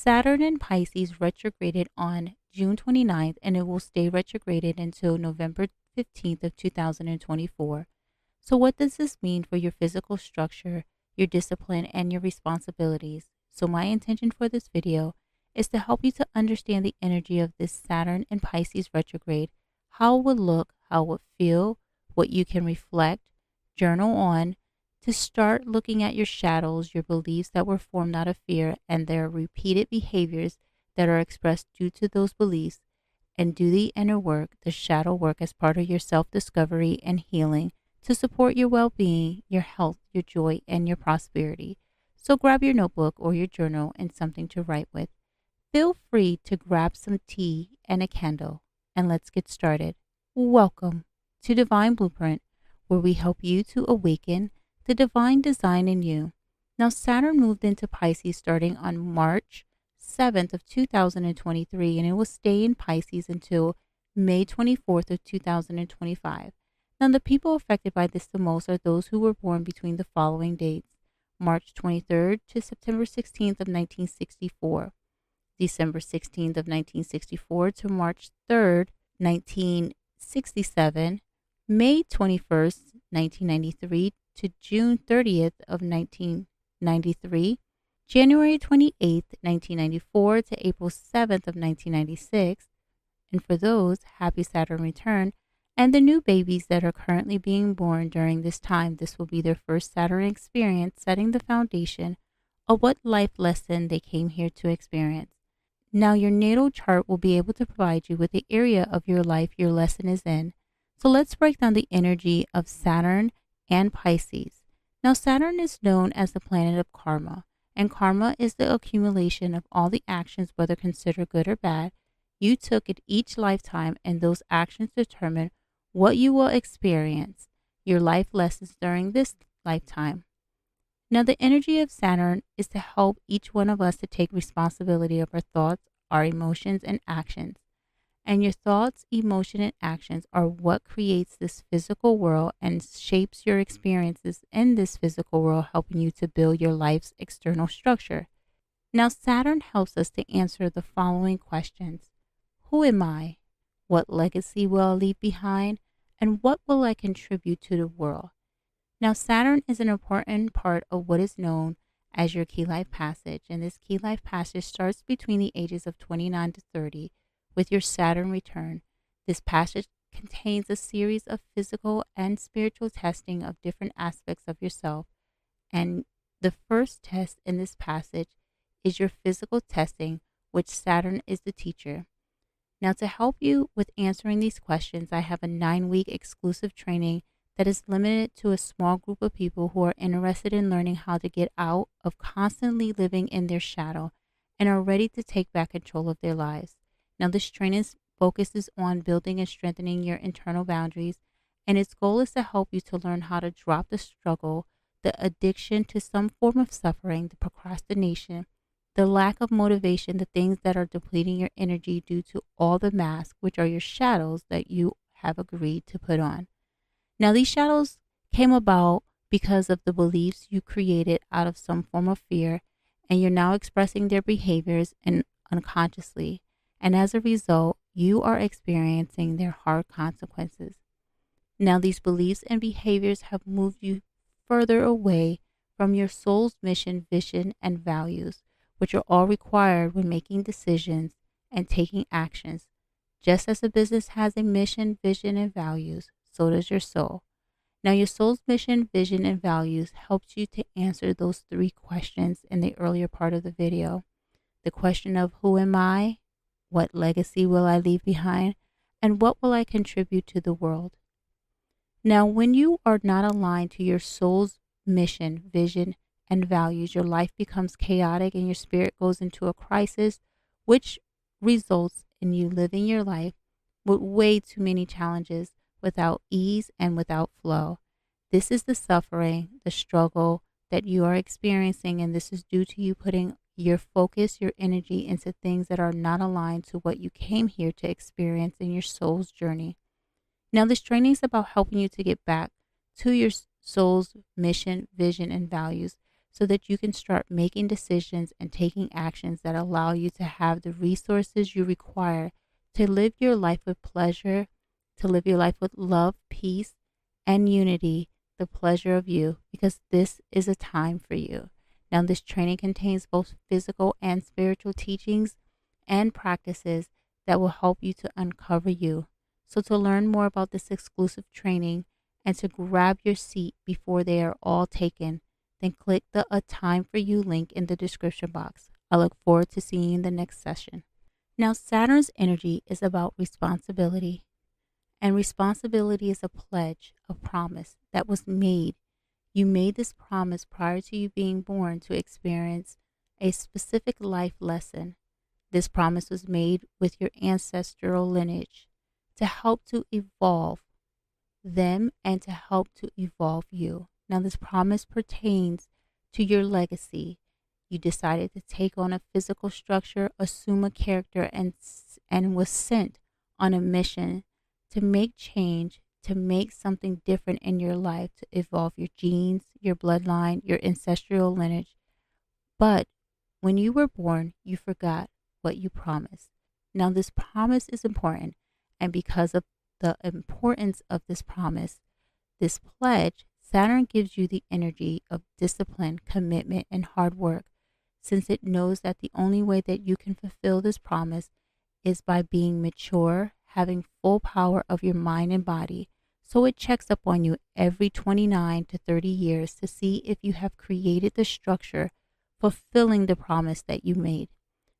Saturn in Pisces retrograded on June 29th, and it will stay retrograded until November 15th of 2024. So what does this mean for your physical structure, your discipline, and your responsibilities? So my intention for this video is to help you to understand the energy of this Saturn in Pisces retrograde, how it would look, how it would feel, what you can reflect, journal on, to start looking at your shadows, your beliefs that were formed out of fear, and their repeated behaviors that are expressed due to those beliefs, and do the inner work, the shadow work, as part of your self-discovery and healing to support your well-being, your health, your joy, and your prosperity. So grab your notebook or your journal and something to write with. Feel free to grab some tea and a candle, and let's get started. Welcome to Dvn Bluprnt, where we help you to awaken the divine design in you. Now, Saturn moved into Pisces starting on March 7th of 2023, and it will stay in Pisces until May 24th of 2025. Now, the people affected by this the most are those who were born between the following dates: March 23rd to September 16th of 1964, December 16th of 1964 to March 3rd, 1967, May 21st, 1993 to June 30th of 1993, January 28th, 1994 to April 7th of 1996. And for those, happy Saturn return. And the new babies that are currently being born during this time, this will be their first Saturn experience, setting the foundation of what life lesson they came here to experience. Now, your natal chart will be able to provide you with the area of your life your lesson is in. So let's break down the energy of Saturn and Pisces. Now, Saturn is known as the planet of karma, and karma is the accumulation of all the actions, whether considered good or bad, you took in each lifetime, and those actions determine what you will experience, your life lessons during this lifetime. Now, the energy of Saturn is to help each one of us to take responsibility of our thoughts, our emotions, and actions. And your thoughts, emotion, and actions are what creates this physical world and shapes your experiences in this physical world, helping you to build your life's external structure. Now, Saturn helps us to answer the following questions: who am I? What legacy will I leave behind? And what will I contribute to the world? Now, Saturn is an important part of what is known as your key life passage. And this key life passage starts between the ages of 29 to 30 with your Saturn return. This passage contains a series of physical and spiritual testing of different aspects of yourself. And the first test in this passage is your physical testing, which Saturn is the teacher. Now, to help you with answering these questions, I have a 9-week exclusive training that is limited to a small group of people who are interested in learning how to get out of constantly living in their shadow and are ready to take back control of their lives. Now, this training focuses on building and strengthening your internal boundaries, and its goal is to help you to learn how to drop the struggle, the addiction to some form of suffering, the procrastination, the lack of motivation, the things that are depleting your energy due to all the masks, which are your shadows that you have agreed to put on. Now, these shadows came about because of the beliefs you created out of some form of fear, and you're now expressing their behaviors and unconsciously. And as a result, you are experiencing their hard consequences. Now, these beliefs and behaviors have moved you further away from your soul's mission, vision, and values, which are all required when making decisions and taking actions. Just as a business has a mission, vision, and values, so does your soul. Now, your soul's mission, vision, and values helps you to answer those 3 questions in the earlier part of the video. The question of who am I? What legacy will I leave behind? And what will I contribute to the world? Now, when you are not aligned to your soul's mission, vision, and values, your life becomes chaotic and your spirit goes into a crisis, which results in you living your life with way too many challenges, without ease and without flow. This is the suffering, the struggle that you are experiencing, and this is due to you putting your focus, your energy into things that are not aligned to what you came here to experience in your soul's journey. Now, this training is about helping you to get back to your soul's mission, vision, and values, so that you can start making decisions and taking actions that allow you to have the resources you require to live your life with pleasure, to live your life with love, peace, and unity, the pleasure of you, because this is a time for you. Now, this training contains both physical and spiritual teachings and practices that will help you to uncover you. So, to learn more about this exclusive training and to grab your seat before they are all taken, then click the A Time for You link in the description box. I look forward to seeing you in the next session. Now, Saturn's energy is about responsibility, and responsibility is a pledge, a promise that was made. You made this promise prior to you being born to experience a specific life lesson. This promise was made with your ancestral lineage to help to evolve them and to help to evolve you. Now, this promise pertains to your legacy. You decided to take on a physical structure, assume a character, and was sent on a mission to make change, to make something different in your life, to evolve your genes, your bloodline, your ancestral lineage. But when you were born, you forgot what you promised. Now, this promise is important, and because of the importance of this promise, this pledge, Saturn gives you the energy of discipline, commitment, and hard work, since it knows that the only way that you can fulfill this promise is by being mature, having full power of your mind and body. So it checks up on you every 29 to 30 years to see if you have created the structure fulfilling the promise that you made.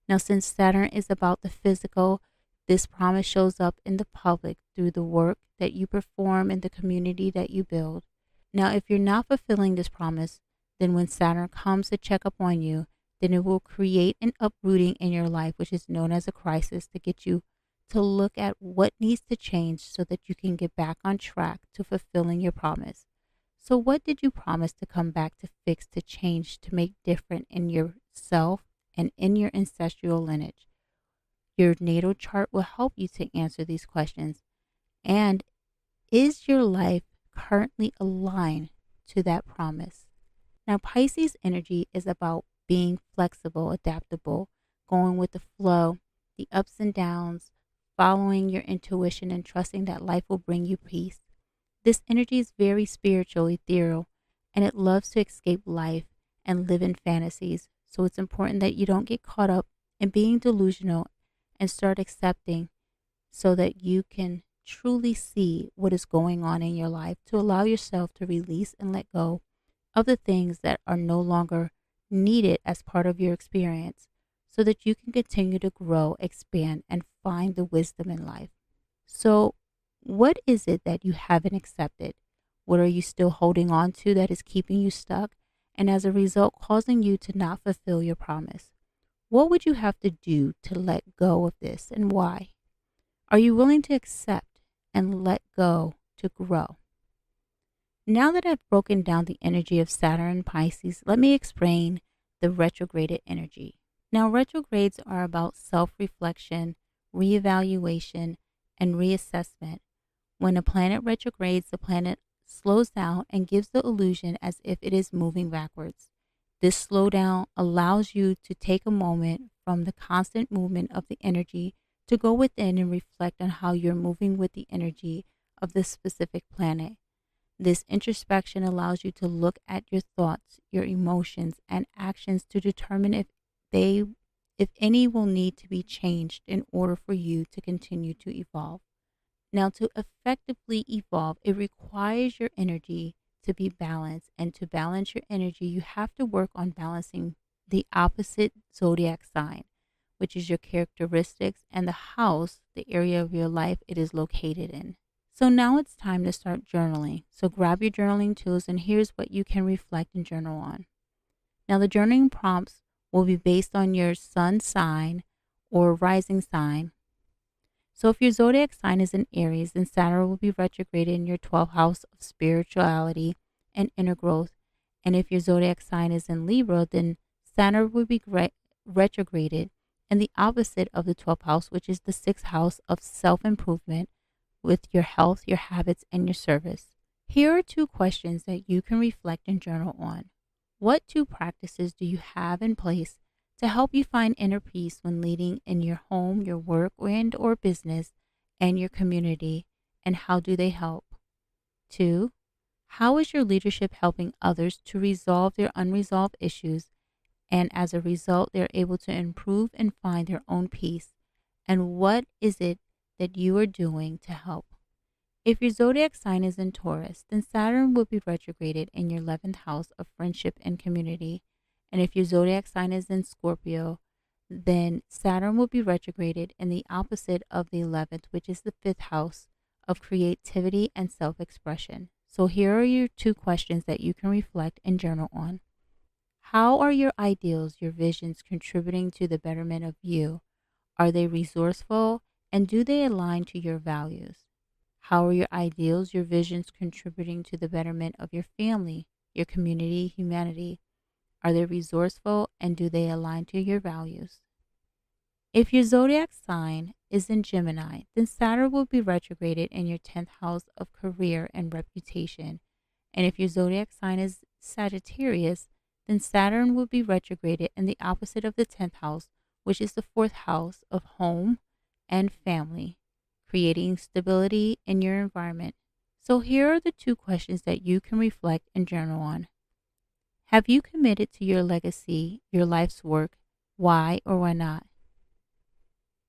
Now, since Saturn is about the physical, this promise shows up in the public through the work that you perform in the community that you build. Now, if you're not fulfilling this promise, then when Saturn comes to check up on you, then it will create an uprooting in your life, which is known as a crisis, to get you to look at what needs to change so that you can get back on track to fulfilling your promise. So what did you promise to come back to fix, to change, to make different in yourself and in your ancestral lineage? Your natal chart will help you to answer these questions. And is your life currently aligned to that promise? Now, Pisces energy is about being flexible, adaptable, going with the flow, the ups and downs, following your intuition and trusting that life will bring you peace. This energy is very spiritual, ethereal, and it loves to escape life and live in fantasies. So it's important that you don't get caught up in being delusional and start accepting so that you can truly see what is going on in your life, to allow yourself to release and let go of the things that are no longer needed as part of your experience, so that you can continue to grow, expand, and find the wisdom in life. So what is it that you haven't accepted? What are you still holding on to that is keeping you stuck and as a result causing you to not fulfill your promise? What would you have to do to let go of this, and why? Are you willing to accept and let go to grow? Now that I've broken down the energy of Saturn and Pisces, let me explain the retrograded energy. Now, retrogrades are about self-reflection, reevaluation, and reassessment. When a planet retrogrades, the planet slows down and gives the illusion as if it is moving backwards. This slowdown allows you to take a moment from the constant movement of the energy to go within and reflect on how you're moving with the energy of this specific planet. This introspection allows you to look at your thoughts, your emotions, and actions to determine if any will need to be changed in order for you to continue to evolve. Now, to effectively evolve, it requires your energy to be balanced. And to balance your energy, you have to work on balancing the opposite zodiac sign, which is your characteristics, and the house, the area of your life it is located in. So now it's time to start journaling. So grab your journaling tools, and here's what you can reflect and journal on. Now, the journaling prompts will be based on your sun sign or rising sign. So if your zodiac sign is in Aries, then Saturn will be retrograded in your 12th house of spirituality and inner growth. And if your zodiac sign is in Libra, then Saturn will be retrograded in the opposite of the 12th house, which is the 6th house of self-improvement, with your health, your habits, and your service. Here are 2 questions that you can reflect and journal on. What two practices do you have in place to help you find inner peace when leading in your home, your work, or business, and your community, and how do they help? 2. How is your leadership helping others to resolve their unresolved issues, and as a result, they're able to improve and find their own peace? And what is it that you are doing to help? If your zodiac sign is in Taurus, then Saturn will be retrograded in your 11th house of friendship and community. And if your zodiac sign is in Scorpio, then Saturn will be retrograded in the opposite of the 11th, which is the 5th house of creativity and self expression. So here are your two questions that you can reflect and journal on. How are your ideals, your visions contributing to the betterment of you? Are they resourceful, and do they align to your values? How are your ideals, your visions contributing to the betterment of your family, your community, humanity? Are they resourceful, and do they align to your values? If your zodiac sign is in Gemini, then Saturn will be retrograded in your 10th house of career and reputation. And if your zodiac sign is Sagittarius, then Saturn will be retrograded in the opposite of the 10th house, which is the 4th house of home and family, creating stability in your environment. So here are the two questions that you can reflect and journal on. Have you committed to your legacy, your life's work? Why or why not?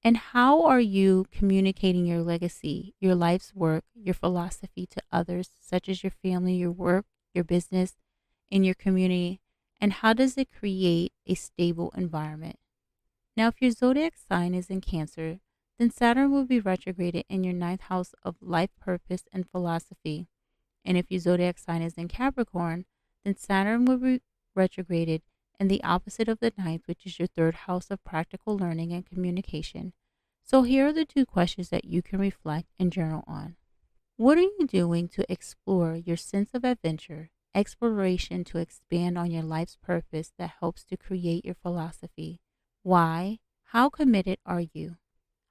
And how are you communicating your legacy, your life's work, your philosophy to others, such as your family, your work, your business, in your community? And how does it create a stable environment? Now, if your zodiac sign is in Cancer, then Saturn will be retrograded in your 9th house of life purpose and philosophy. And if your zodiac sign is in Capricorn, then Saturn will be retrograded in the opposite of the 9th, which is your 3rd house of practical learning and communication. So here are the two questions that you can reflect and journal on. What are you doing to explore your sense of adventure, exploration to expand on your life's purpose that helps to create your philosophy? Why? How committed are you?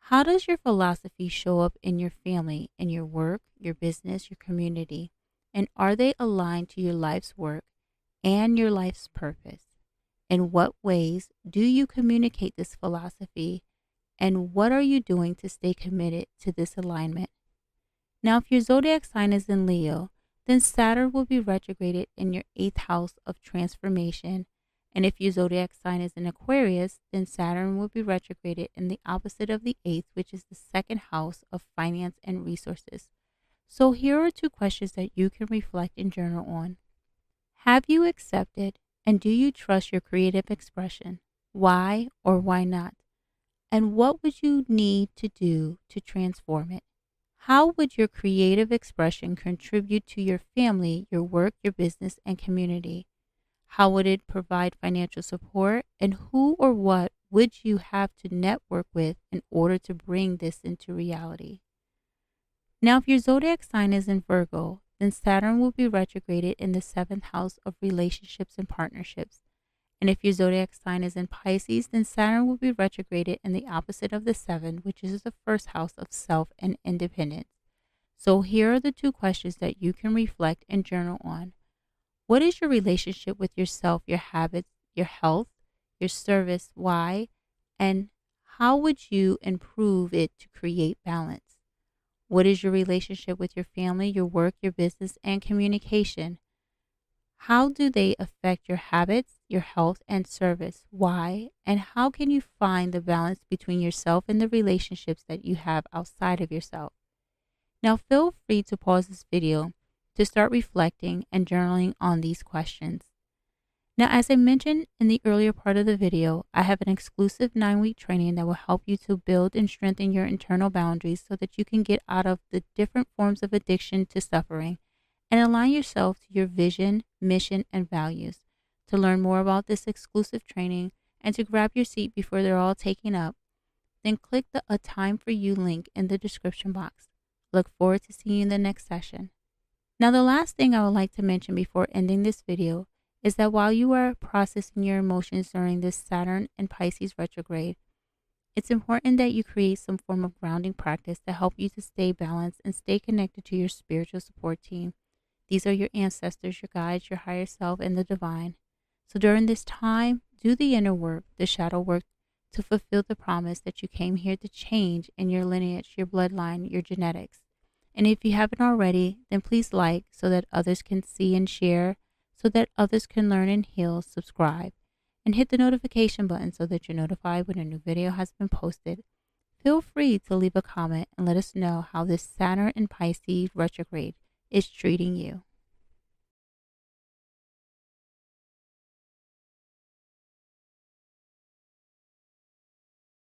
How does your philosophy show up in your family, in your work, your business, your community? And are they aligned to your life's work and your life's purpose? In what ways do you communicate this philosophy? And what are you doing to stay committed to this alignment? Now, if your zodiac sign is in Leo, then Saturn will be retrograded in your 8th house of transformation. And if your zodiac sign is in Aquarius, then Saturn will be retrograded in the opposite of the 8th, which is the 2nd house of finance and resources. So here are two questions that you can reflect and journal on. Have you accepted and do you trust your creative expression? Why or why not? And what would you need to do to transform it? How would your creative expression contribute to your family, your work, your business, and community? How would it provide financial support? And who or what would you have to network with in order to bring this into reality? Now, if your zodiac sign is in Virgo, then Saturn will be retrograded in the 7th house of relationships and partnerships. And if your zodiac sign is in Pisces, then Saturn will be retrograded in the opposite of the 7th, which is the 1st house of self and independence. So here are the two questions that you can reflect and journal on. What is your relationship with yourself, your habits, your health, your service? Why? And how would you improve it to create balance? What is your relationship with your family, your work, your business, and communication? How do they affect your habits, your health, and service? Why? And how can you find the balance between yourself and the relationships that you have outside of yourself? Now, feel free to pause this video to start reflecting and journaling on these questions. Now, as I mentioned in the earlier part of the video, I have an exclusive 9-week training that will help you to build and strengthen your internal boundaries so that you can get out of the different forms of addiction to suffering and align yourself to your vision, mission, and values. To learn more about this exclusive training and to grab your seat before they're all taken up, then click the A Time For You link in the description box. Look forward to seeing you in the next session. Now, the last thing I would like to mention before ending this video is that while you are processing your emotions during this Saturn and Pisces retrograde, it's important that you create some form of grounding practice to help you to stay balanced and stay connected to your spiritual support team. These are your ancestors, your guides, your higher self, and the divine. So during this time, do the inner work, the shadow work, to fulfill the promise that you came here to change in your lineage, your bloodline, your genetics. And if you haven't already, then please like so that others can see and share, so that others can learn and heal, subscribe, and hit the notification button so that you're notified when a new video has been posted. Feel free to leave a comment and let us know how this Saturn and Pisces retrograde is treating you.